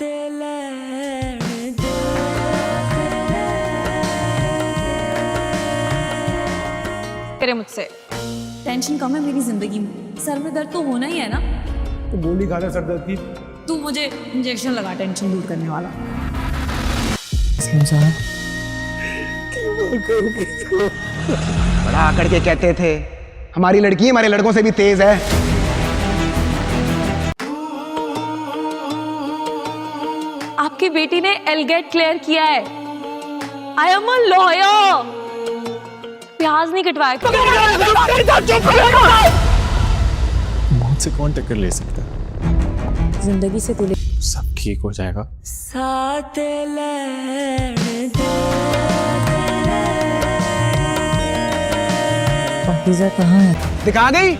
करे मुझसे टेंशन कम है मेरी जिंदगी में, सर में दर्द तो होना ही है ना। तो गोली खा रहा सर दर्द की। तू मुझे इंजेक्शन लगा टेंशन दूर करने वाला। बड़ा आकड़ के कहते थे हमारी लड़की हमारे लड़कों से भी तेज है। आपकी बेटी ने एलगेट क्लियर किया है। I am a lawyer. प्याज नहीं कटवाया। मौत से कौन टक्कर ले सकता है? जिंदगी से तुले सब ठीक हो जाएगा। साथ पाकीज़ा कहाँ है? दिखा गई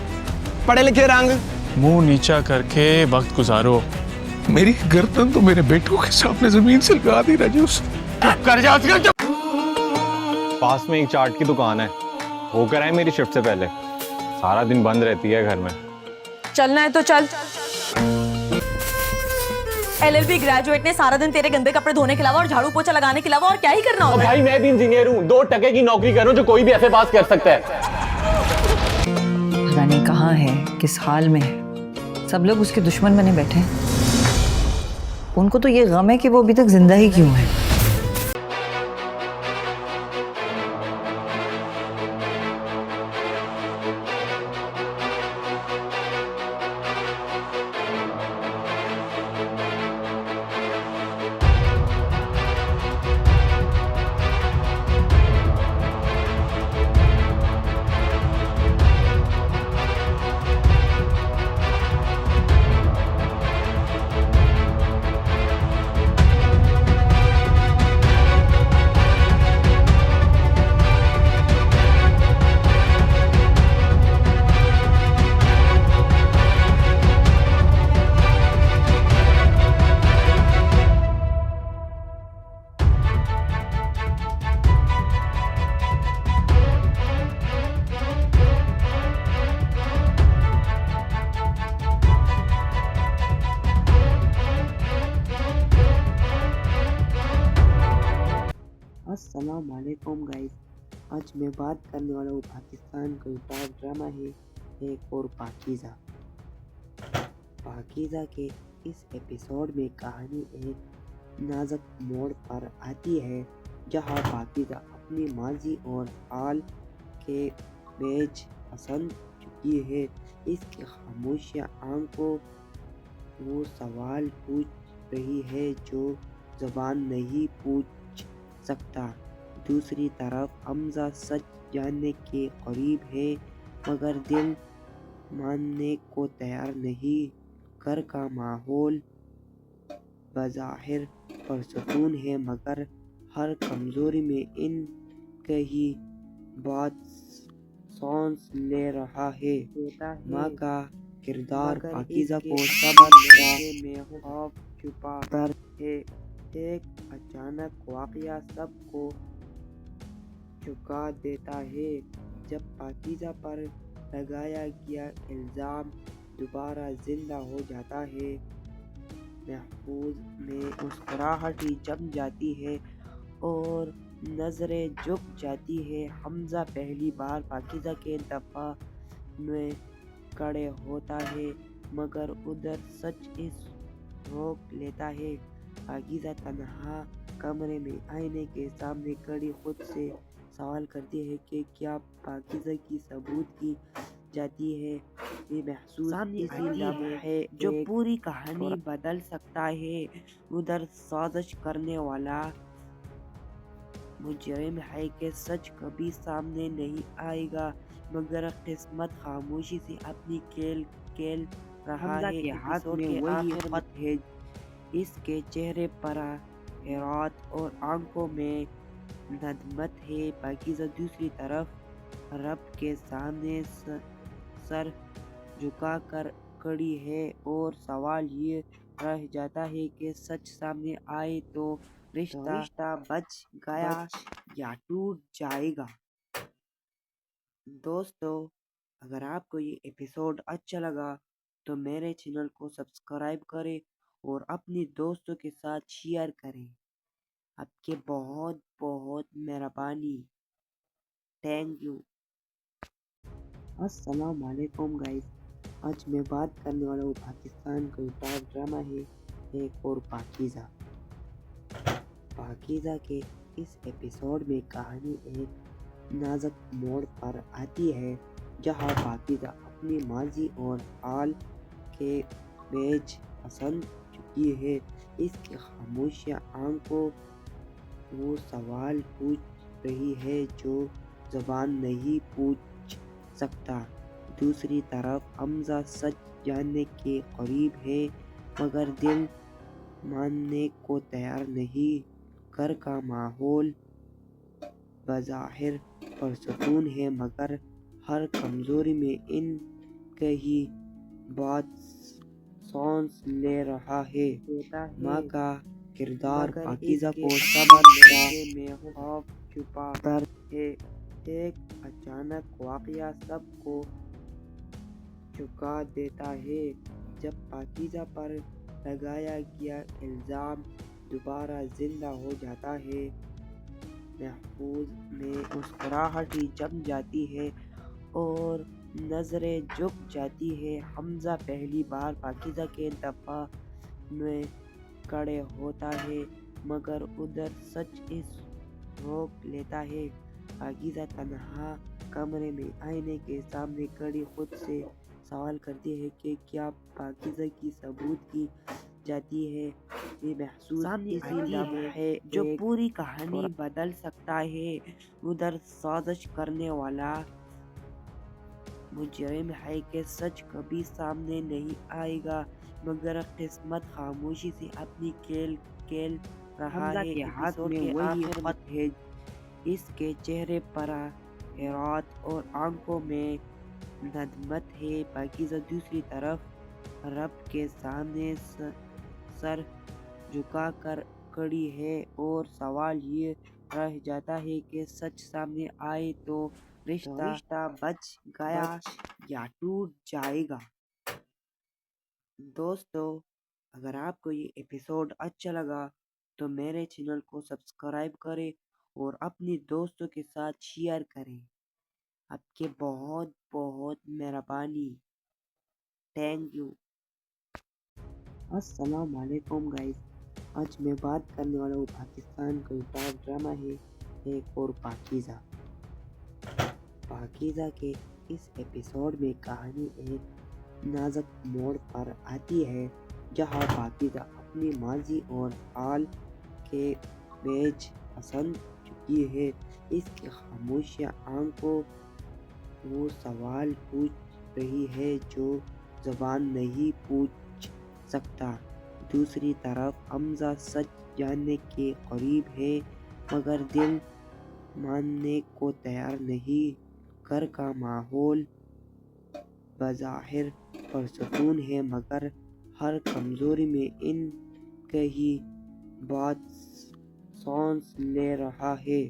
पढ़े लिखे रंग। मुंह नीचा करके वक्त गुजारो। मेरी गर्दन तो मेरे बेटों के सामने जमीन से लगा दी राजू। कर जा पास में एक चाट की दुकान है, होकर आए मेरी शिफ्ट से पहले। सारा दिन बंद रहती है घर में। चलना है तो चल। LLB ग्रेजुएट ने सारा दिन तेरे गंदे कपड़े धोने के अलावा और झाड़ू पोछा लगाने के अलावा और क्या ही करना होता है? भाई मैं भी इंजीनियर हूँ, 2 टके की नौकरी करूँ जो कोई भी ऐसे पास कर सकता है। पता नहीं कहाँ है, किस हाल में है। सब लोग उसके दुश्मन बने बैठे हैं। उनको तो ये गम है कि वो अभी तक जिंदा ही क्यों है। अस्सलाम वालेकुम गाइस। आज मैं बात करने वाला हूँ पाकिस्तान का टॉप ड्रामा है एक और पाकीज़ा। पाकीज़ा के इस एपिसोड में कहानी एक नाजुक मोड़ पर आती है, जहाँ पाकीज़ा अपनी माजी और हाल के पेच पसंद चुकी है। इसकी खामोशियाँ आंखों वो सवाल पूछ रही है जो ज़बान नहीं पूछ सकता। दूसरी तरफ हमजा सच जानने के करीब है मगर दिल मानने को तैयार नहीं। घर का माहौल बज़ाहिर पुरसुकून है मगर हर कमजोरी में इनकी ही बात सांस ले रहा है। माँ का किरदार पाकीज़ा को सब्र में खौफ छुपा कर है। एक अचानक वाक़या सबको चुका देता है जब पाकीज़ा पर लगाया गया इल्ज़ाम दोबारा जिंदा हो जाता है। महफूज में मुस्कुराहट ही जम जाती है और नज़रें झुक जाती है। हमजा पहली बार पाकीज़ा के दफ़ा में खड़े होता है मगर उधर सच इस रोक लेता है। पाकीज़ा तन्हा कमरे में आईने के सामने खड़ी खुद से सवाल करती है कि क्या पाकीज़ा की सबूत की जाती है। ये महसूस इसी लम्हे है जो पूरी कहानी बदल सकता है। उधर साजिश करने वाला मुजरिम है कि सच कभी सामने नहीं आएगा मगर किस्मत खामोशी से अपनी खेल खेल रहा है। हाथ में वही खत है, इसके चेहरे पर हैरत और आंखों में नदमत है। पाकीज़ा दूसरी तरफ रब के सामने सर झुकाकर खड़ी है और सवाल ये रह जाता है कि सच सामने आए तो रिश्ता बच गया या टूट जाएगा। दोस्तों, अगर आपको ये एपिसोड अच्छा लगा तो मेरे चैनल को सब्सक्राइब करें اور اپنے دوستوں کے ساتھ شیئر کریں. آپ کے بہت بہت مہربانی. Thank you. السلام علیکم گائز. آج میں بات کرنے والا ہوں پاکستان کا ٹاپ ڈرامہ ہے ایک اور پاکیزہ. پاکیزہ کے اس ایپیسوڈ میں کہانی ایک نازک موڑ پر آتی ہے جہاں پاکیزہ اپنی ماضی اور حال کے بیچ پسند چکی ہے. اس کی خاموشیاں آنکھوں وہ سوال پوچھ رہی ہے جو زبان نہیں پوچھ سکتا. دوسری طرف حمزہ سچ جاننے کے قریب ہے مگر دل ماننے کو تیار نہیں. گھر کا ماحول بظاہر پرسکون ہے مگر ہر کمزوری میں ان کی بات سانس لے رہا ہے. ماں کا کردار پاکیزہ کو سمجھنے میں خوف چھپا درد ہے. ایک اچانک واقعہ سب کو چونکا دیتا ہے جب پاکیزہ پر لگایا گیا الزام دوبارہ زندہ ہو جاتا ہے. محفوظ میں مسکراہٹ جم جاتی ہے اور نظریں جھک جاتی ہے. حمزہ پہلی بار پاکیزہ کے دفاع میں کھڑے ہوتا ہے مگر ادھر سچ اس روک لیتا ہے. پاکیزہ تنہا کمرے میں آئینے کے سامنے کھڑی خود سے سوال کرتی ہے کہ کیا پاکیزہ کی ثبوت کی جاتی ہے. یہ محسوس اسی لمحے ہے جو پوری کہانی بدل سکتا ہے. ادھر سازش کرنے والا مجرم ہے کہ سچ کبھی سامنے نہیں آئے گا مگر قسمت خاموشی سے اپنی کھیل کھیل رہا ہے. کے ہاتھ میں وہی خط ہے. اس کے چہرے پر حیرت اور آنکھوں میں ندامت ہے. پاکیزہ دوسری طرف رب کے سامنے سر جھکا کر کھڑی ہے اور سوال یہ رہ جاتا ہے کہ سچ سامنے آئے تو رشتہ بچ گیا یا ٹوٹ جائے گا. دوستو اگر آپ کو یہ ایپیسوڈ اچھا لگا تو میرے چینل کو سبسکرائب کریں اور اپنے دوستوں کے ساتھ شیئر کریں. آپ کے بہت بہت مہربانی. Thank you. السلام علیکم گائز. آج میں بات کرنے والا ہوں پاکستان کا ٹاپ ڈرامہ ہے ایک اور پاکیزہ. پاکیزہ کے اس ایپیسوڈ میں کہانی ایک نازک موڑ پر آتی ہے جہاں پاکیزہ اپنی ماضی اور حال کے بیچ پسند چکی ہے. اس کی خاموشیاں آنکھوں وہ سوال پوچھ رہی ہے جو زبان نہیں پوچھ سکتا. دوسری طرف حمزہ سچ جاننے کے قریب ہے مگر دل ماننے کو تیار نہیں. گھر کا ماحول بظاہر پرسکون ہے مگر ہر کمزوری میں ان کی بات سانس لے رہا ہے.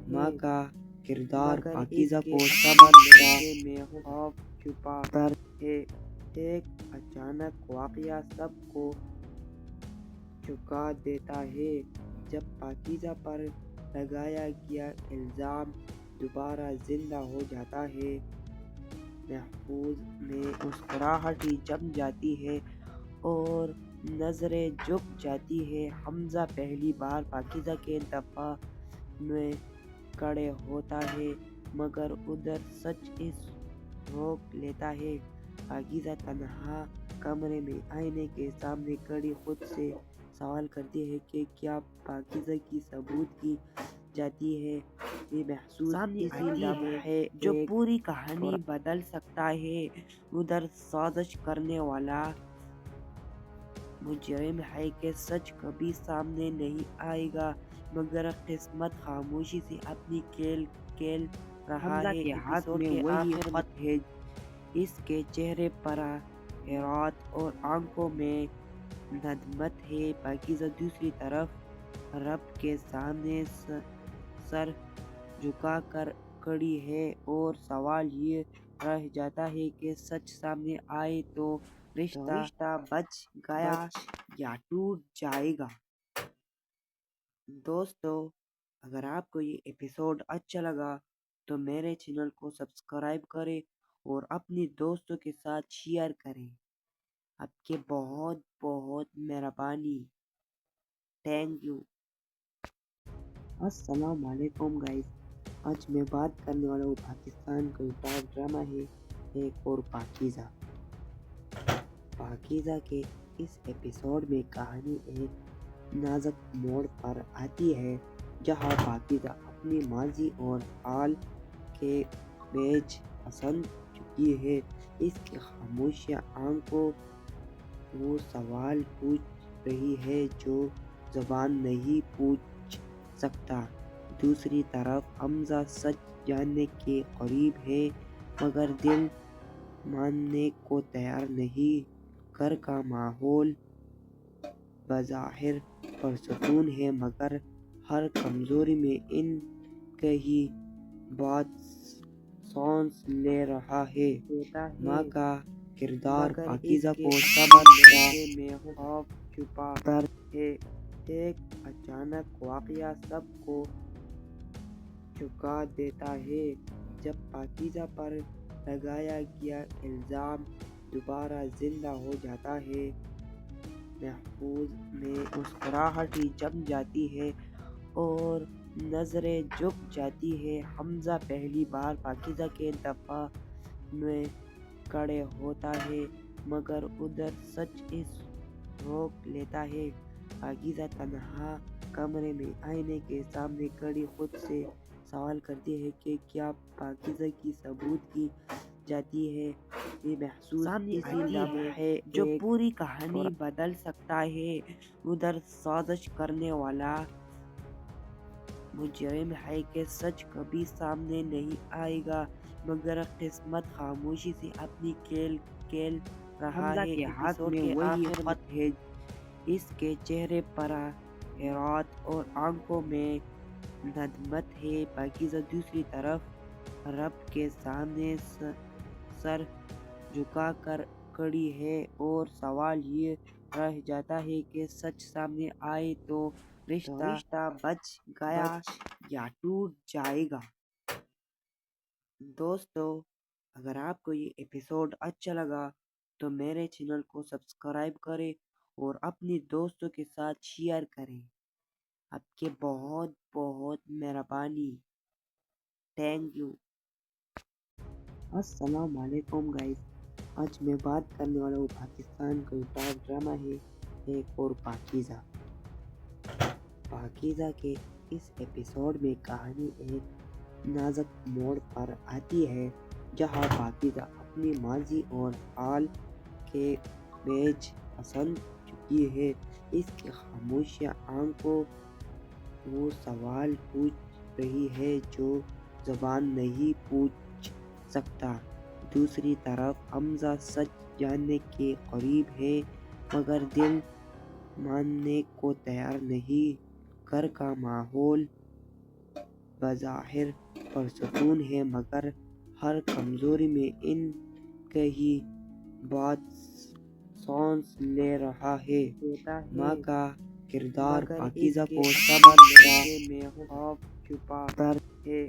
ماں کا کردار پاکیزہ کو سمجھنے میں خوف چھپا درد ہے. ایک اچانک واقعہ سب کو چونکا دیتا ہے جب پاکیزہ پر لگایا گیا الزام دوبارہ زندہ ہو جاتا ہے. محفوظ میں مسکراہٹ جم جاتی ہے اور نظریں جھک جاتی ہے. حمزہ پہلی بار پاکیزہ کے دفاع میں کھڑے ہوتا ہے مگر ادھر سچ اس روک لیتا ہے. پاکیزہ تنہا کمرے میں آئینے کے سامنے کھڑی خود سے سوال کرتی ہے کہ کیا پاکیزہ کی ثبوت کی جاتی ہے. یہ محسوس اسی لمحے ہے جو پوری کہانی بدل سکتا ہے. ادھر سازش کرنے والا مجرم ہے کہ سچ کبھی سامنے نہیں آئے گا مگر قسمت خاموشی سے اپنی کھیل کھیل رہا ہے. کے ہاتھ میں وہی خط ہے. اس کے چہرے پر حیرت اور آنکھوں میں ندامت ہے. پاکیزہ دوسری طرف رب کے سامنے سر جھکا کر کھڑی ہے اور سوال یہ رہ جاتا ہے کہ سچ سامنے آئے تو رشتہ بچ گیا या टूट जाएगा। दोस्तों, अगर आपको ये एपिसोड अच्छा लगा तो मेरे चैनल को सब्सक्राइब करें और अपने दोस्तों के साथ शेयर करें। आपके बहुत बहुत मेहरबानी। Thank you. अस्सलाम वालेकुम गाइस। आज मैं बात करने वाला हूँ पाकिस्तान का टॉप ड्रामा है एक और पाकीज़ा। पाकीज़ा के इस एपिसोड में कहानी एक नाजुक मोड़ पर आती है, जहाँ पाकीज़ा अपनी माजी और हाल के बेच पसंद चुकी है। इसकी खामोशियाँ आंखों वो सवाल पूछ रही है जो ज़बान नहीं पूछ सकता। दूसरी तरफ हमजा सच जानने के करीब है, मगर दिल मानने को तैयार नहीं। घर का माहौल बज़ाहिर पुरसकून है, मगर हर कमजोरी में इनकी बात सांस ले रहा है। माँ का किरदार पाकीज़ा को सबक में खौफ छुपा कर है। एक अचानक वाक़या सबको चौंका देता है, जब पाकीज़ा पर लगाया गया इल्ज़ाम दोबारा जिंदा हो जाता है। महफूज में मुस्कुराहट ही जम जाती है और नजरें झुक जाती है। हमजा पहली बार पाकीज़ा के दफा में खड़े होता है, मगर उधर सच इस रोक लेता है। पाकीज़ा तन्हा कमरे में आईने के सामने खड़ी खुद से सवाल करती है कि क्या पाकीज़ा की सबूत की जाती है। ये महसूस इसी है जो पूरी कहानी बदल सकता है। उधर साजिश करने वाला मुजरिम है कि सच कभी सामने नहीं आएगा, मगर किस्मत खामोशी से अपनी खेल खेल रहा है। के हाथ में वही खत है, इसके चेहरे पर हैरत और आंखों में नदमत है। पाकीज़ा दूसरी तरफ रब के सामने सर झुकाकर खड़ी है और सवाल ये रह जाता है कि सच सामने आए तो रिश्ता बच गया या टूट जाएगा। दोस्तों, अगर आपको ये एपिसोड अच्छा लगा तो मेरे चैनल को सब्सक्राइब करें और अपने दोस्तों के साथ शेयर करें। आपके बहुत बहुत मेहरबानी। Thank you. अस्सलाम वालेकुम गाइस। आज मैं बात करने वाला हूँ पाकिस्तान का टॉप ड्रामा है एक और पाकीज़ा। पाकीज़ा के इस एपिसोड में कहानी एक नाजुक मोड़ पर आती है, जहाँ पाकीज़ा अपनी माजी और हाल के बेच पसंद चुकी है। इसकी खामोशियाँ आंखों वो सवाल पूछ रही है जो ज़बान नहीं पूछ सकता। दूसरी तरफ हमजा सच जानने के करीब है, मगर दिल मानने को तैयार नहीं। घर का माहौल बज़ाहिर पुरसकून है, मगर हर कमजोरी में इनकी बात सांस ले रहा है। माँ का किरदार पाकीज़ा को सबक में खौफ छुपा कर है।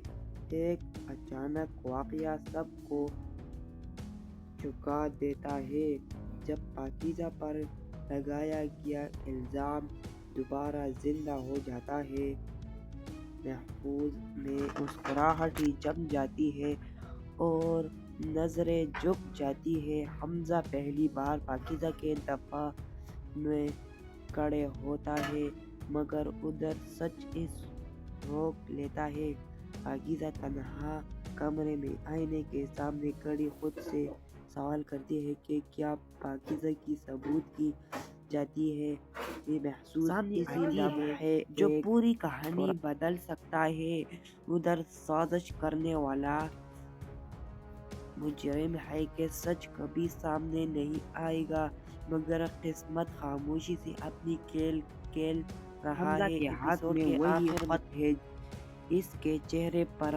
एक अचानक वाक़या सबको चौंका देता है, जब पाकीज़ा पर लगाया गया इल्ज़ाम दोबारा जिंदा हो जाता है। महफूज में मुस्कुराहट ही जम जाती है और नजरें झुक जाती है। हमजा पहली बार पाकीज़ा के दफा में खड़े होता है, मगर उधर सच इस रोक लेता है। पाकीज़ा तन्हा कमरे में आईने के सामने खड़ी खुद से सवाल करती है कि क्या पाकीज़ा की सबूत की जाती है। ये महसूस इसी है जो पूरी कहानी बदल सकता है। उधर साजिश करने वाला मुजरिम है कि सच कभी सामने नहीं आएगा, मगर किस्मत खामोशी से अपनी खेल खेल रहा है। के हाथ में वही खत है, इसके चेहरे पर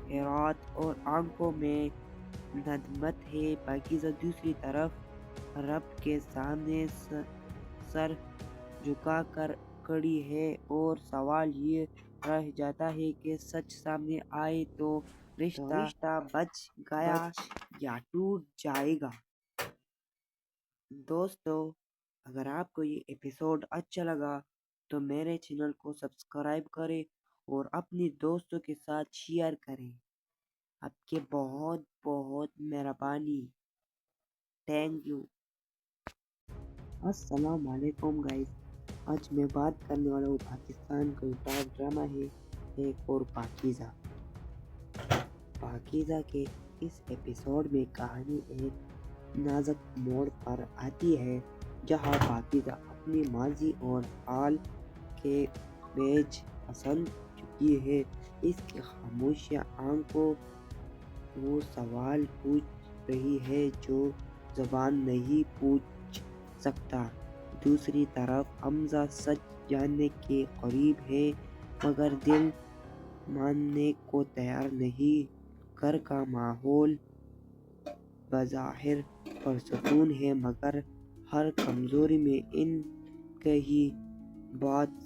हैरत और आंखों में नदमत है। पाकीज़ा दूसरी तरफ रब के सामने सर झुकाकर खड़ी है और सवाल ये रह जाता है कि सच सामने आए तो रिश्ता बच गया या टूट जाएगा। दोस्तों, अगर आपको ये एपिसोड अच्छा लगा तो मेरे चैनल को सब्सक्राइब करें और अपने दोस्तों के साथ शेयर करें। आपके बहुत बहुत मेहरबानी। Thank you. अस्सलाम वालेकुम गाइस। आज मैं बात करने वाला हूँ पाकिस्तान का टॉप ड्रामा है एक और पाकीज़ा। पाकीज़ा के इस एपिसोड में कहानी एक नाजुक मोड़ पर आती है, जहाँ पाकीज़ा अपनी माजी और हाल के पेच पसंद चुकी है। इसकी खामोशियाँ आंखों वो सवाल पूछ रही है जो ज़बान नहीं पूछ सकता। दूसरी तरफ हमजा सच जानने के करीब है मगर दिल मानने को तैयार नहीं। घर का माहौल बज़ाहिर पुरसकून है मगर हर कमजोरी में इनके ही बात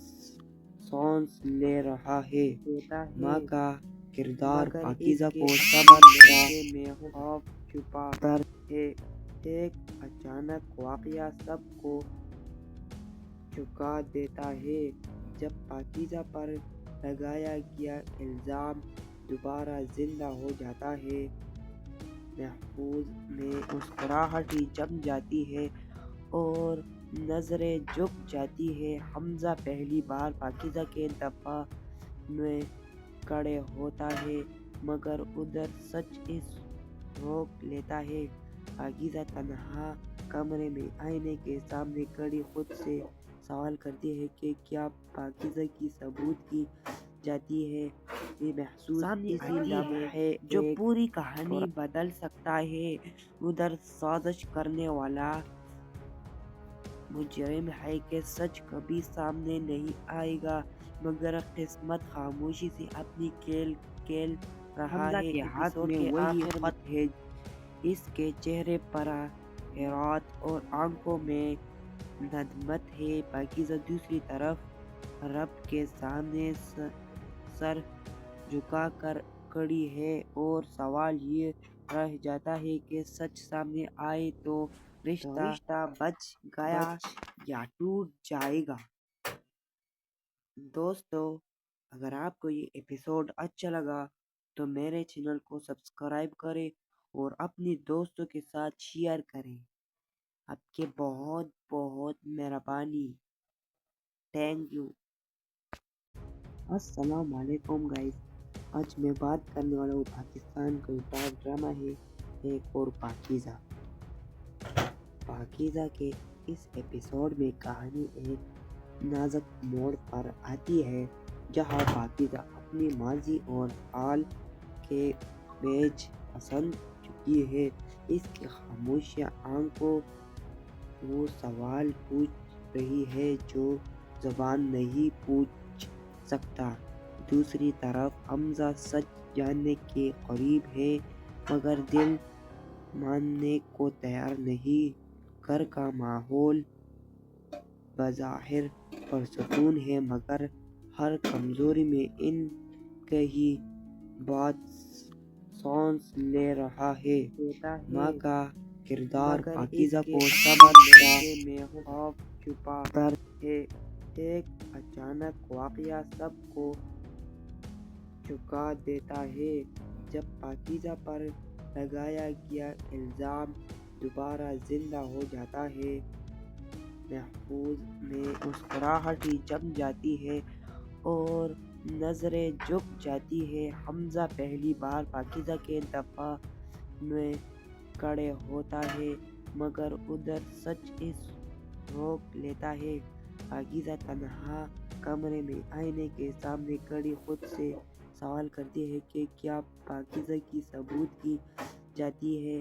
सांस ले रहा है। माँ का किरदार पाकीज़ा को सब्र में खौफ छुपा कर है। एक अचानक वाक़या सबको चुका देता है। जब पाकीज़ा पर लगाया गया इल्ज़ाम दोबारा जिंदा हो जाता है, महफूज में मुस्कुराहट ही जम जाती है और नजरें झुक जाती है। हमजा पहली बार पाकीज़ा के दफा में खड़े होता है मगर उधर सच इस रोक लेता है। पाकीज़ा तन्हा कमरे में आईने के सामने खड़ी खुद से सवाल करती है कि क्या पाकीज़ा की सबूत की जाती है। ये महसूस इसी है जो पूरी कहानी बदल सकता है। उधर साजिश करने वाला मुजरिम है कि सच कभी सामने नहीं आएगा मगर किस्मत खामोशी से अपनी खेल खेल रहा है। के हाथ में वही खत है, इसके चेहरे पर हैरत और आंखों में नदमत है। पाकीज़ा दूसरी तरफ रब के सामने सर झुकाकर खड़ी है और सवाल ये रह जाता है कि सच सामने आए तो रिश्ता बच गया या टूट जाएगा। दोस्तों, अगर आपको ये एपिसोड अच्छा लगा तो मेरे चैनल को सब्सक्राइब करें और अपने दोस्तों के साथ शेयर करें। आपके बहुत बहुत मेहरबानी। Thank you. अस्सलाम वालेकुम गाइस। आज मैं बात करने वाला हूँ पाकिस्तान का टॉप ड्रामा है एक और पाकीज़ा। पाकीज़ा के इस एपिसोड में कहानी एक नाजुक मोड़ पर आती है, जहाँ पाकीज़ा अपनी माजी और हाल के पेच पसंद चुकी है। इसकी खामोशियाँ आंखों वो सवाल पूछ रही है जो ज़बान नहीं पूछ सकता। दूसरी तरफ हमजा सच जानने के करीब है मगर दिल मानने को तैयार नहीं। घर का माहौल बज़ाहिर पुरसकून है मगर हर कमजोरी में इनके ही बात सांस ले रहा है। माँ का किरदार पाकीज़ा को सब्र में खौफ छुपा कर है। एक अचानक वाक़या सबको चुका देता है। जब पाकीज़ा पर लगाया गया इल्ज़ाम दोबारा जिंदा हो जाता है, महफूज में मुस्कुराहट ही जम जाती है और नजरें झुक जाती है। हमजा पहली बार पाकीज़ा के दफा में खड़े होता है मगर उधर सच इस रोक लेता है। पाकीज़ा तन्हा कमरे में आईने के सामने खड़ी खुद से सवाल करती है कि क्या पाकीज़ा की सबूत की जाती है।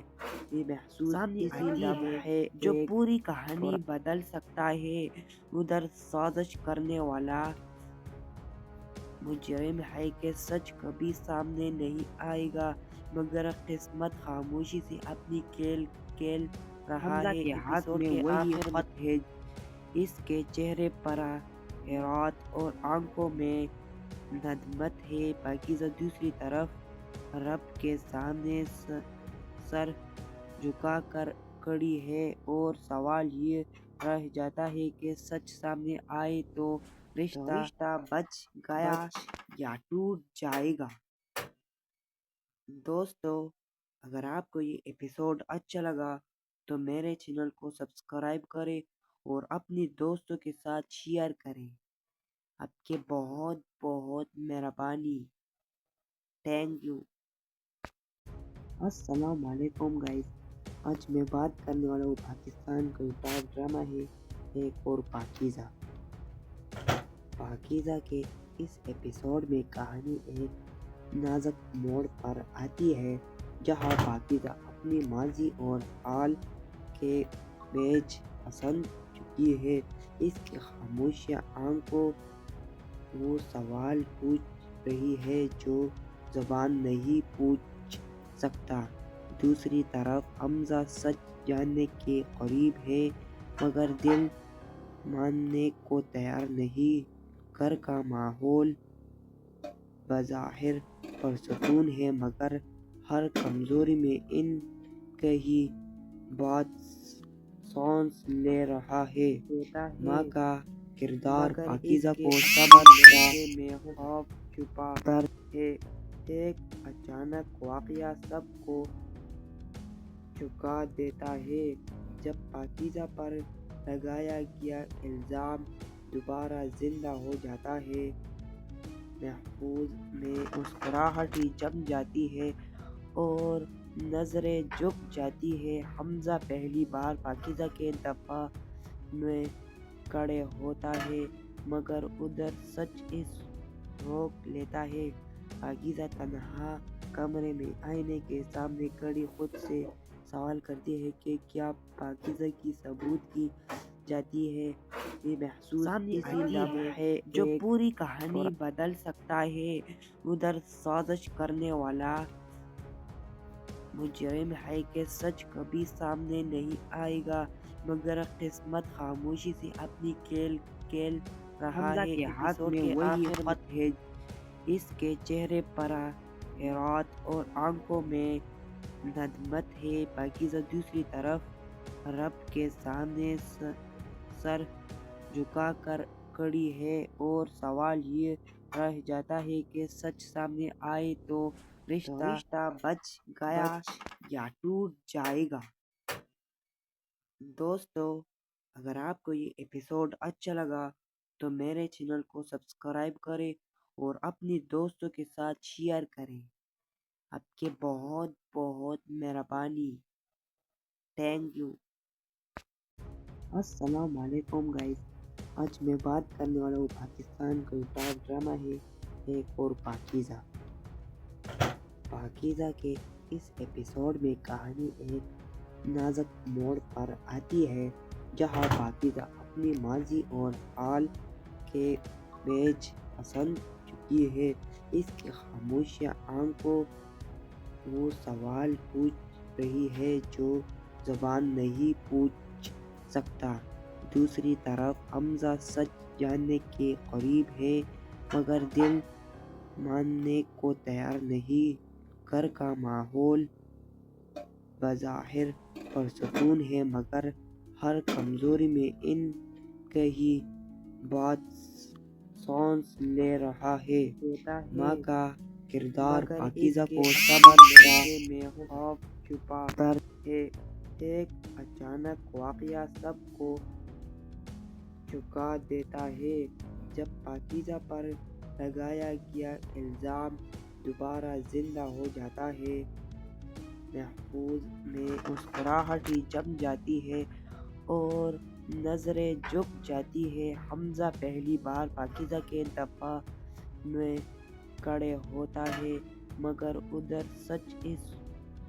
ये महसूस इसी है जो पूरी कहानी बदल सकता है। उधर साजिश करने वाला मुजरिम है कि सच कभी सामने नहीं आएगा मगर किस्मत खामोशी से अपनी खेल खेल रहा है। के हाथ में वही खत है, इसके चेहरे पर हैरत और आंखों में नदमत है। पाकीज़ा दूसरी तरफ रब के सामने सर झुकाकर खड़ी है और सवाल ये रह जाता है कि सच सामने आए तो रिश्ता बच गया या टूट जाएगा। दोस्तों, अगर आपको ये एपिसोड अच्छा लगा तो मेरे चैनल को सब्सक्राइब करें और अपने दोस्तों के साथ शेयर करें। आपके बहुत बहुत मेहरबानी। Thank you. अस्सलाम वालेकुम गाइस। आज मैं बात करने वाला हूँ पाकिस्तान का टॉप ड्रामा है एक और पाकीज़ा। पाकीज़ा के इस एपिसोड में कहानी एक नाजुक मोड़ पर आती है, जहाँ पाकीज़ा अपनी माजी और हाल के बेच पसंद चुकी है। इसकी खामोशियाँ आंखों वो सवाल पूछ रही है जो ज़बान नहीं पूछ सकता। दूसरी तरफ हमजा सच जानने के करीब है मगर दिल मानने को तैयार नहीं। घर का माहौल बज़ाहिर पुरसकून है मगर हर कमजोरी में इनकी बात सांस ले रहा है। माँ का किरदार पाकीज़ा को सब्र में खौफ छुपा कर है। एक अचानक वाक़या सबको चुका देता है जब पाकीज़ा पर लगाया गया इल्ज़ाम दोबारा जिंदा हो जाता है। महफूज में मुस्कुराहट ही जम जाती है और नजरें झुक जाती है। हमजा पहली बार पाकीज़ा के दफा में खड़े होता है मगर उधर सच इस रोक लेता है। पाकीज़ा तन्हा कमरे में आईने के सामने खड़ी खुद से सवाल करती है कि क्या पाकीज़ा की सबूत की जाती है। ये महसूस है जो पूरी कहानी बदल सकता है। उधर साजिश करने वाला मुजरिम है कि सच कभी सामने नहीं आएगा मगर किस्मत खामोशी से अपनी खेल रहा है। के हाथ में वही खत है। इसके चेहरे पर हैरत और आंखों में नदमत है। पाकीज़ा दूसरी तरफ रब के सामने सर झुकाकर खड़ी है और सवाल ये रह जाता है कि सच सामने आए तो रिश्ता बच गया या टूट जाएगा। दोस्तों, अगर आपको ये एपिसोड अच्छा लगा तो मेरे चैनल को सब्सक्राइब करें और अपने दोस्तों के साथ शेयर करें। आपके बहुत बहुत मेहरबानी। Thank you. अस्सलाम वालेकुम गाइस। आज मैं बात करने वाला हूँ पाकिस्तान का टॉप ड्रामा है एक और पाकीज़ा। पाकीज़ा के इस एपिसोड में कहानी एक नाजुक मोड़ पर आती है, जहाँ पाकीज़ा अपनी माजी और हाल के बेच पसंद चुकी है। इसकी खामोशियाँ आंखों वो सवाल पूछ रही है जो ज़बान नहीं पूछ सकता। दूसरी तरफ हमजा सच जानने के करीब है मगर दिल मानने को तैयार नहीं। घर का माहौल बज़ाहिर पुरसकून है मगर हर कमजोरी में इनकी बात सांस ले रहा है। माँ का किरदार पाकीज़ा को सब्र में खौफ छुपा कर है। एक अचानक वाक़या सबको चुका देता है जब पाकीज़ा पर लगाया गया इल्ज़ाम दोबारा जिंदा हो जाता है। महफूज में मुस्कुराहट ही जम जाती है और नजरें झुक जाती है। हमजा पहली बार पाकीज़ा के दफा में खड़े होता है मगर उधर सच इस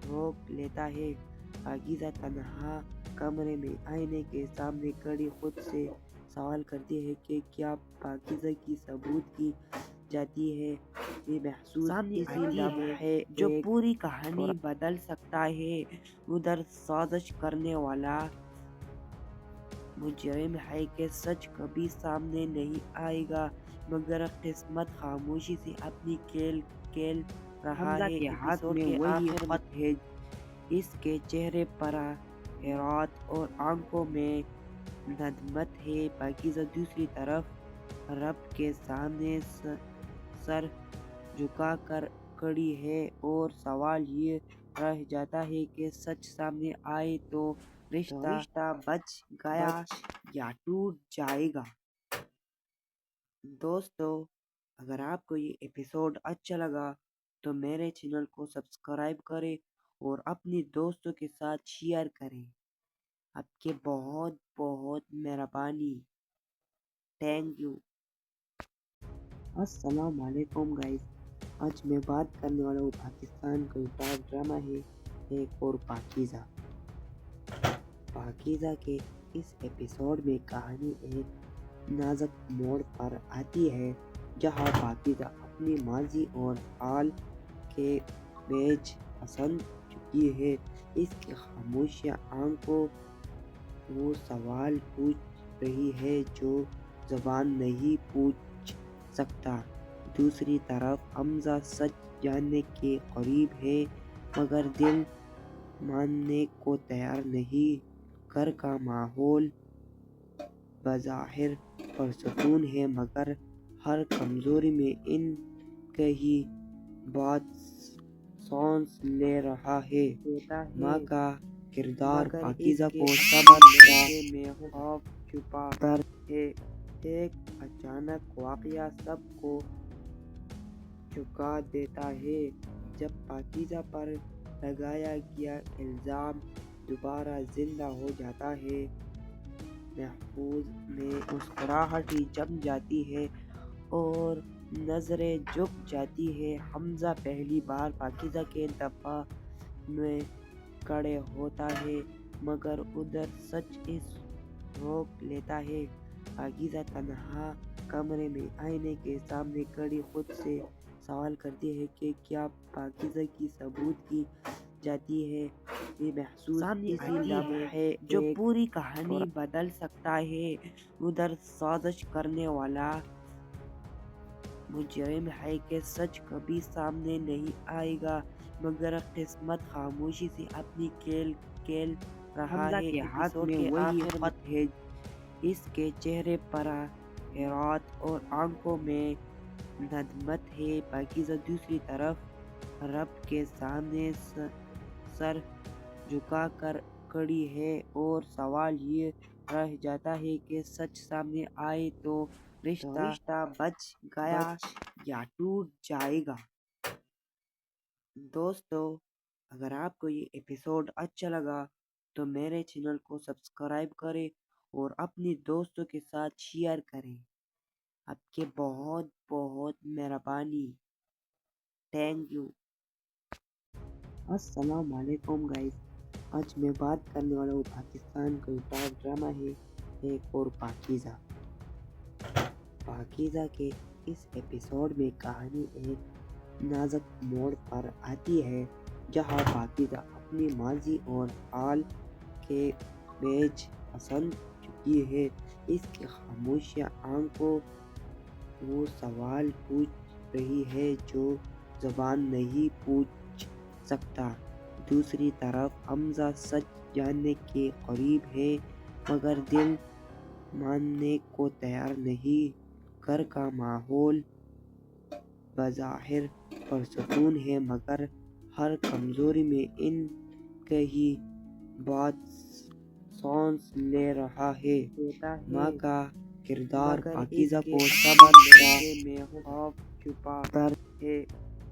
रोक लेता है। पाकीज़ा तन्हा कमरे में आईने के सामने खड़ी खुद से सवाल करती है कि क्या पाकीज़ा की सबूत की जाती है। ये महसूस है जो पूरी कहानी बदल सकता है। उधर साजिश करने वाला मुजरिम है कि सच कभी सामने नहीं आएगा, मगर किस्मत खामोशी से अपनी खेल खेल रहा है। के हाथ में वही खत है, इसके चेहरे पर हैरत और आंखों में नदमत है। पाकीज़ा दूसरी तरफ रब के सामने सर झुकाकर खड़ी है और सवाल ये रह जाता है कि सच सामने आए तो रिश्ता बच गया या टूट जाएगा। दोस्तों, अगर आपको ये एपिसोड अच्छा लगा तो मेरे चैनल को सब्सक्राइब करें और अपने दोस्तों के साथ शेयर करें। आपके बहुत बहुत मेहरबानी। Thank you. अस्सलाम वालेकुम गाइस। आज मैं बात करने वाला हूँ पाकिस्तान का टॉप ड्रामा है एक और पाकीज़ा। पाकीज़ा के इस एपिसोड में कहानी एक नाजुक मोड़ पर आती है, जहाँ पाकीज़ा अपनी माजी और हाल के पेच पसंद चुकी है। इसकी खामोशियाँ आंखों वो सवाल पूछ रही है जो ज़बान नहीं पूछ सकता। दूसरी तरफ हमजा सच जानने के करीब है, मगर दिल मानने को तैयार नहीं। घर का माहौल बज़ाहिर पुरसकून है, मगर हर कमजोरी में इन कही बात सांस ले रहा है। माँ का किरदार पाकीज़ा को समझने में खौफ छुपा दर्द है। एक अचानक वाक़या सबको चुका देता है। जब पाकीज़ा पर लगाया गया इल्ज़ाम दोबारा जिंदा हो जाता है, महफूज में मुस्कुराहट ही जम जाती है और नजरें झुक जाती है। हमजा पहली बार पाकीज़ा के दफा में खड़े होता है, मगर उधर सच इस रोक लेता है। पाकीज़ा तन्हा कमरे में आईने के सामने खड़ी खुद से सवाल करती है कि क्या पाकीज़ा की सबूत की जाती है। ये महसूस इसी लम्हे है जो पूरी कहानी बदल सकता है। उधर साजिश करने वाला मुजरिम है कि सच कभी सामने नहीं आएगा, मगर किस्मत खामोशी से अपनी खेल खेल रहा है। के हाथ में वही खत है, इसके चेहरे पर हैरत और आंखों में नदमत है। पाकीज़ा दूसरी तरफ रब के सामने सर झुकाकर खड़ी है और सवाल ये रह जाता है कि सच सामने आए तो रिश्ता बच गया या टूट जाएगा। दोस्तों, अगर आपको ये एपिसोड अच्छा लगा तो मेरे चैनल को सब्सक्राइब करें और अपने दोस्तों के साथ शेयर करें। आपके बहुत बहुत मेहरबानी। Thank you. अस्सलाम वालेकुम गाइस। आज मैं बात करने वाला हूँ पाकिस्तान का टॉप ड्रामा है एक और पाकीज़ा। पाकीज़ा के इस एपिसोड में कहानी एक नाजुक मोड़ पर आती है, जहाँ पाकीज़ा अपनी माजी और हाल के पेच पसंद चुकी है। इसकी खामोशियाँ आंखों वो सवाल पूछ रही है जो ज़बान नहीं पूछ सकता। दूसरी तरफ हमजा सच जानने के करीब है, मगर दिल मानने को तैयार नहीं। घर का माहौल बज़ाहिर पुरसकून है, मगर हर कमजोरी में इन कही बात सांस ले रहा है। माँ का किरदार पाकीज़ा को समझने में खौफ छुपा दर्द है।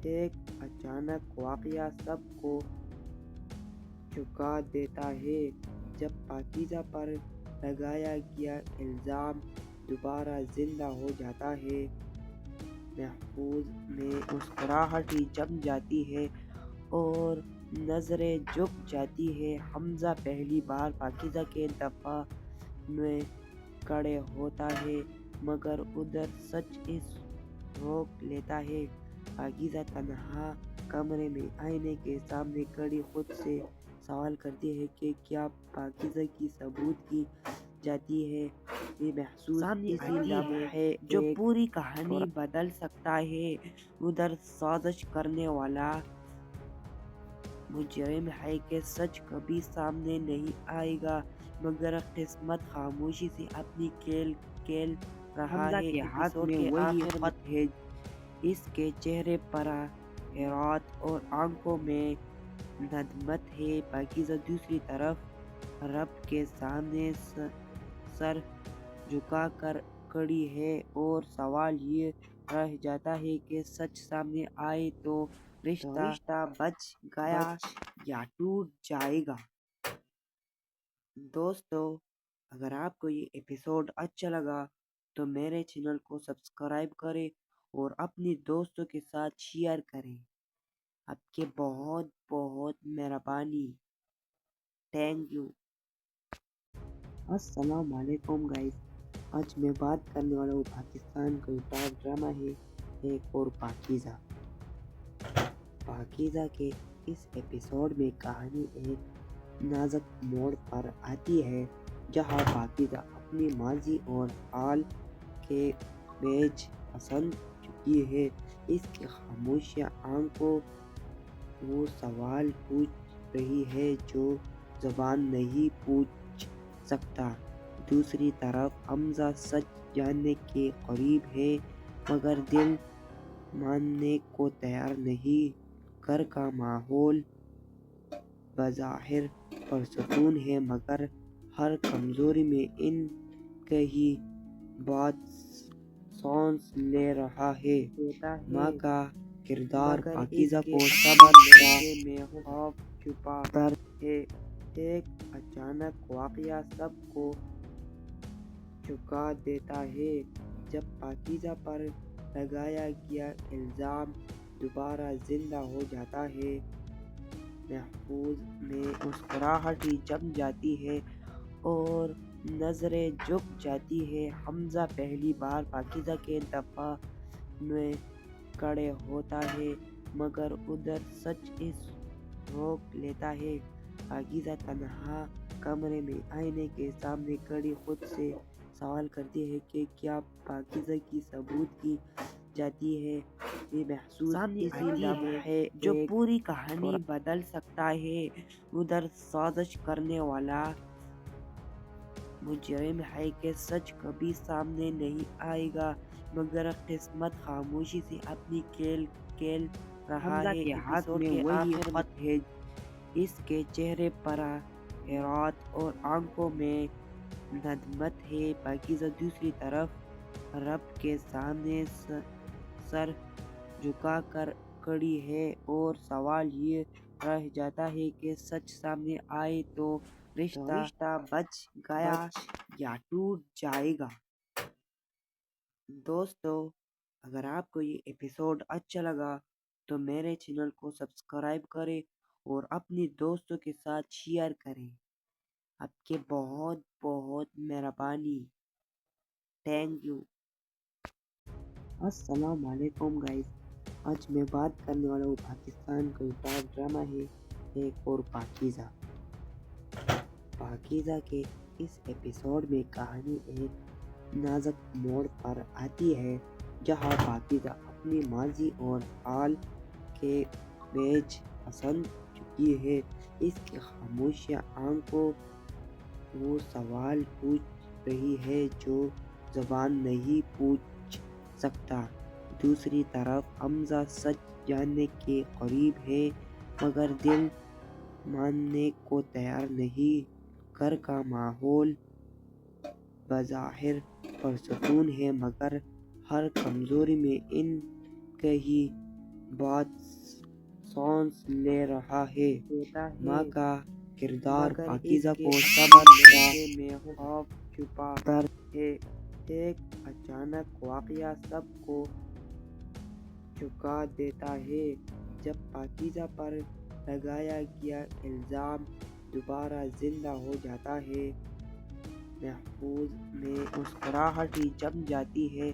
एक अचानक वाक़या सबको चुका देता है। जब पाकीज़ा पर लगाया गया इल्ज़ाम दोबारा जिंदा हो जाता है, महफूज में मुस्कुराहट ही जम जाती है और नजरें झुक जाती है। हमजा पहली बार पाकीज़ा के दफा में खड़े होता है, मगर उधर सच इस रोक लेता है। पाकीज़ा तन्हा कमरे में आईने के सामने खड़ी खुद से सवाल करती है कि क्या पाकीज़ा की सबूत की जाती है। ये महसूस इसी लम्हे है जो पूरी कहानी बदल सकता है। उधर साजिश करने वाला मुजरिम है कि सच कभी सामने नहीं आएगा, मगर किस्मत खामोशी से अपनी खेल खेल रहा है। के हाथ में वही खत है, इसके चेहरे पर हैरत और आंखों में नदमत है। पाकीज़ा दूसरी तरफ रब के सामने सर झुकाकर खड़ी है और सवाल ये रह जाता है कि सच सामने आए तो रिश्ता बच गया या टूट जाएगा। दोस्तों, अगर आपको ये एपिसोड अच्छा लगा तो मेरे चैनल को सब्सक्राइब करें और अपने दोस्तों के साथ शेयर करें। आपके बहुत बहुत मेहरबानी। Thank you. अस्सलाम वालेकुम गाइस। आज मैं बात करने वाला हूँ पाकिस्तान का टॉप ड्रामा है एक और पाकीज़ा। पाकीज़ा के इस एपिसोड में कहानी एक नाजुक मोड़ पर आती है, जहाँ पाकीज़ा अपनी माजी और हाल के बेच पसंद चुकी है। इसकी खामोशियाँ आंखों वो सवाल पूछ रही है जो ज़बान नहीं पूछ सकता। दूसरी तरफ हमजा सच जानने के करीब है, मगर दिल मानने को तैयार नहीं। घर का माहौल बज़ाहिर पुरसकून है, मगर हर कमजोरी में कहीं बात सांस ले रहा है। माँ का किरदार पाकीज़ा को सब्र में खौफ छुपा कर है। एक अचानक वाक़या सबको चौंका देता है। जब पाकीज़ा पर लगाया गया इल्ज़ाम दोबारा जिंदा हो जाता है, महफूज में मुस्कुराहट ही जम जाती है और नजरें झुक जाती है। हमजा पहली बार पाकीज़ा के दफा में खड़े होता है, मगर उधर सच इस रोक लेता है। पाकीज़ा तन्हा कमरे में आईने के सामने खड़ी खुद से सवाल करती है कि क्या पाकीज़ा की सबूत की जाती है। ये महसूस इसी लम्हे है जो पूरी कहानी बदल सकता है। उधर साजिश करने वाला मुजरिम है कि सच कभी सामने नहीं आएगा, मगर किस्मत खामोशी से अपनी खेल खेल रहा है। के हाथ में वही खत है, इसके चेहरे पर हैरत और आंखों में नदमत है। पाकीज़ा दूसरी तरफ रब के सामने सर झुकाकर खड़ी है और सवाल ये रह जाता है कि सच सामने आए तो रिश्ता बच गया या टूट जाएगा। दोस्तों, अगर आपको ये एपिसोड अच्छा लगा तो मेरे चैनल को सब्सक्राइब करें और अपने दोस्तों के साथ शेयर करें। आपके बहुत बहुत मेहरबानी। Thank you. अस्सलाम वालेकुम गाइस। आज मैं बात करने वाला हूँ पाकिस्तान का टॉप ड्रामा है एक और पाकीज़ा। पाकीज़ा के इस एपिसोड में कहानी एक नाजुक मोड़ पर आती है, जहाँ पाकीज़ा अपनी माजी और हाल के बेच पसंद चुकी है। इसकी खामोशियाँ आंखों वो सवाल पूछ रही है जो ज़बान नहीं पूछ सकता। दूसरी तरफ हमजा सच जानने के करीब है, मगर दिल मानने को तैयार नहीं। घर का माहौल बज़ाहिर पुरसकून है, मगर हर कमजोरी में कहीं बात सांस ले रहा है। माँ का किरदार पाकीज़ा को सब्र में खौफ छुपा कर है। एक अचानक वाक़या सबको चौंका देता है। जब पाकीज़ा पर लगाया गया इल्ज़ाम दोबारा जिंदा हो जाता है, महफूज में मुस्कुराहट ही जम जाती है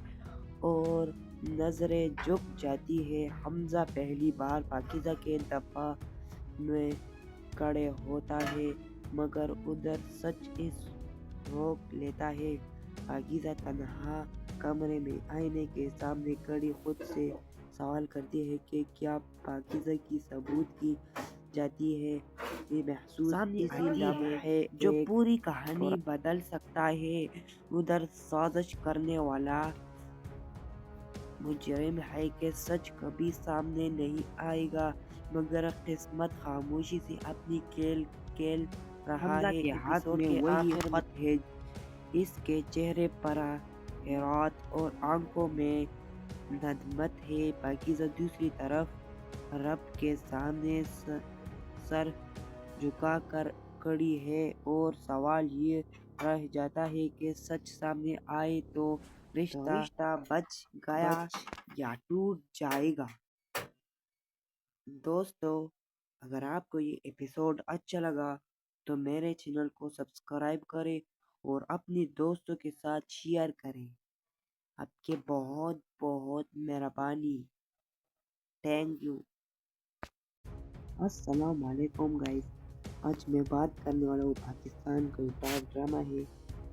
और नजरें झुक जाती है। हमजा पहली बार पाकीज़ा के दफा में खड़े होता है, मगर उधर सच इस रोक लेता है। पाकीज़ा तन्हा कमरे में आईने के सामने खड़ी खुद से सवाल करती है कि क्या पाकीज़ा की सबूत की जाती है। ये महसूस इसी है जो पूरी कहानी बदल सकता है। उधर साजिश करने वाला मुजरिम है कि सच कभी सामने नहीं आएगा, मगर किस्मत खामोशी से अपनी खेल खेल रहा है। के हाथ में वही खत है, इसके चेहरे पर हैरत और आंखों में नदमत है। पाकीज़ा दूसरी तरफ रब के सामने सर झुकाकर खड़ी है और सवाल ये रह जाता है कि सच सामने आए तो रिश्ता बच गया या टूट जाएगा। दोस्तों, अगर आपको ये एपिसोड अच्छा लगा तो मेरे चैनल को सब्सक्राइब करें और अपने दोस्तों के साथ शेयर करें। आपके बहुत बहुत मेहरबानी। Thank you. अस्सलाम वालेकुम गाइस। आज मैं बात करने वाला हूँ पाकिस्तान का टॉप ड्रामा है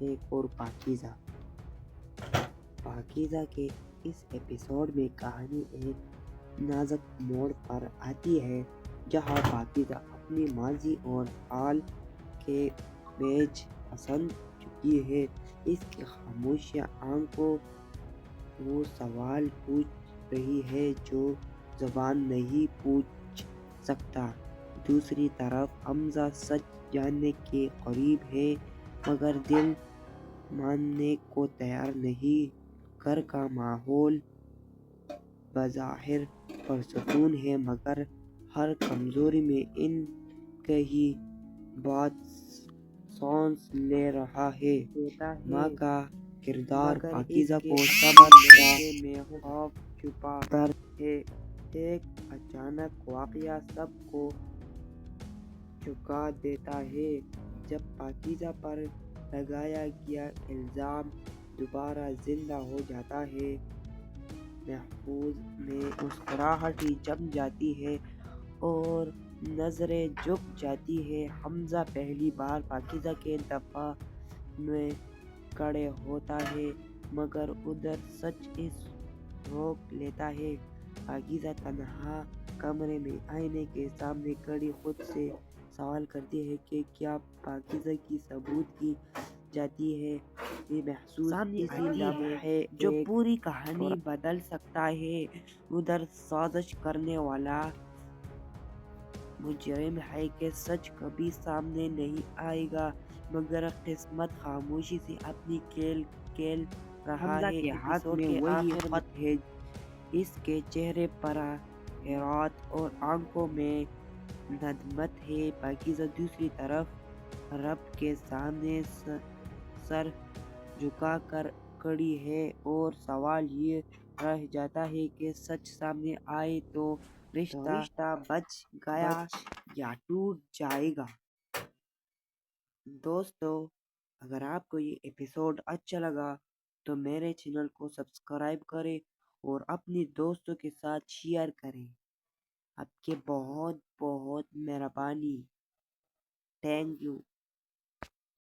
एक और पाकीज़ा। पाकीज़ा के इस एपिसोड में कहानी एक नाजुक मोड़ पर आती है, जहाँ पाकीज़ा अपनी माजी और हाल के पेच पसंद चुकी है। इसकी खामोशियाँ आंखों वो सवाल पूछ रही है जो ज़बान नहीं पूछ सकता। दूसरी तरफ हमजा सच जानने के करीब है, मगर दिल मानने को तैयार नहीं। घर का माहौल बज़ाहिर पुरसकून है, मगर हर कमजोरी में इनकी ही बात सांस ले रहा है। माँ का किरदार पाकीज़ा को सब्र में खौफ छुपा दर्द है। एक अचानक वाक़या सबको चुका देता है। जब पाकीज़ा पर लगाया गया इल्ज़ाम दोबारा जिंदा हो जाता है, महफूज में मुस्कुराहट ही जम जाती है और नजरें झुक जाती है। हमजा पहली बार पाकीज़ा के दफा में खड़े होता है, मगर उधर सच इस रोक लेता है। पाकीज़ा तन्हा कमरे में आईने के सामने खड़ी खुद से सवाल करती है कि क्या पाकीज़ा की सबूत की जाती है। ये महसूस इसी है जो पूरी कहानी बदल सकता है। उधर साजिश करने वाला मुजरिम है कि सच कभी सामने नहीं आएगा, मगर किस्मत खामोशी से अपनी खेल खेल रहा है। के हाथ में वही खत है, इसके चेहरे पर हैरत और आंखों में नदमत है। पाकीज़ा दूसरी तरफ रब के सामने सर झुकाकर खड़ी है और सवाल ये रह जाता है कि सच सामने आए तो रिश्ता बच गया या टूट जाएगा। दोस्तों, अगर आपको ये एपिसोड अच्छा लगा तो मेरे चैनल को सब्सक्राइब करें और अपने दोस्तों के साथ शेयर करें। आपके बहुत बहुत मेहरबानी। Thank you.